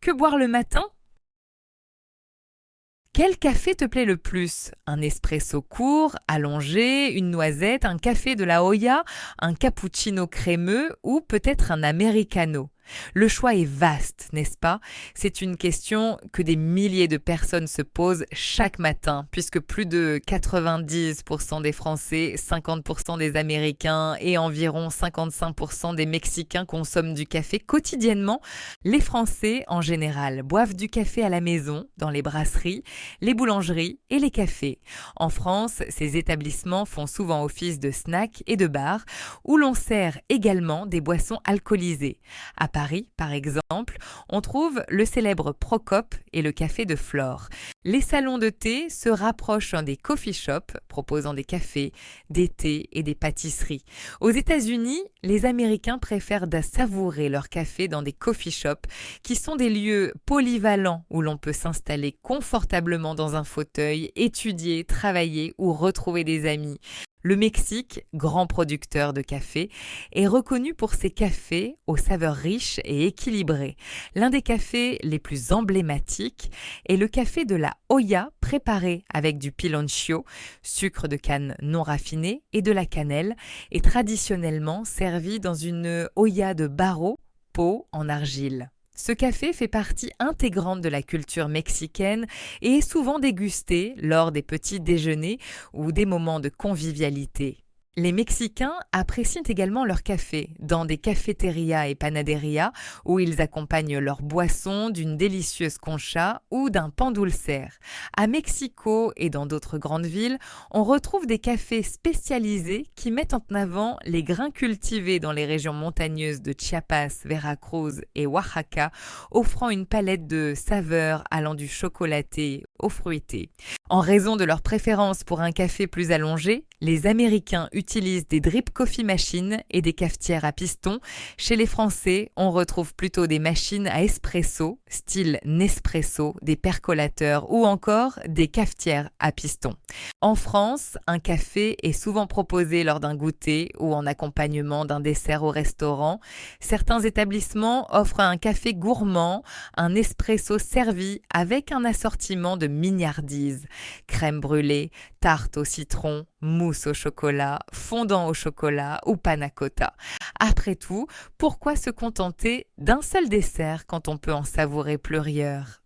Que boire le matin? Quel café te plaît le plus? Un espresso court, allongé, une noisette, un café de la Hoya, un cappuccino crémeux ou peut-être un americano? Le choix est vaste, n'est-ce pas? C'est une question que des milliers de personnes se posent chaque matin, puisque plus de 90% des Français, 50% des Américains et environ 55% des Mexicains consomment du café quotidiennement. Les Français, en général, boivent du café à la maison, dans les brasseries, les boulangeries et les cafés. En France, ces établissements font souvent office de snacks et de bars, où l'on sert également des boissons alcoolisées. À Paris, par exemple, on trouve le célèbre Procope et le café de Flore. Les salons de thé se rapprochent des coffee shops proposant des cafés, des thés et des pâtisseries. Aux États-Unis, les Américains préfèrent savourer leur café dans des coffee shops qui sont des lieux polyvalents où l'on peut s'installer confortablement dans un fauteuil, étudier, travailler ou retrouver des amis. Le Mexique, grand producteur de café, est reconnu pour ses cafés aux saveurs riches et équilibrées. L'un des cafés les plus emblématiques est le café de la Hoya préparé avec du piloncillo, sucre de canne non raffiné et de la cannelle, et traditionnellement servi dans une Hoya de barro, pot en argile. Ce café fait partie intégrante de la culture mexicaine et est souvent dégusté lors des petits déjeuners ou des moments de convivialité. Les Mexicains apprécient également leur café dans des cafétérias et panaderias où ils accompagnent leur boisson d'une délicieuse concha ou d'un pan dulcer. À Mexico et dans d'autres grandes villes, on retrouve des cafés spécialisés qui mettent en avant les grains cultivés dans les régions montagneuses de Chiapas, Veracruz et Oaxaca, offrant une palette de saveurs allant du chocolaté au fruité. En raison de leur préférence pour un café plus allongé, les Américains utilisent des drip coffee machines et des cafetières à piston. Chez les Français, on retrouve plutôt des machines à espresso, style Nespresso, des percolateurs ou encore des cafetières à piston. En France, un café est souvent proposé lors d'un goûter ou en accompagnement d'un dessert au restaurant. Certains établissements offrent un café gourmand, un espresso servi avec un assortiment de mignardises. Crème brûlée, tarte au citron, mousse au chocolat, fondant au chocolat ou panna cotta. Après tout, pourquoi se contenter d'un seul dessert quand on peut en savourer plusieurs?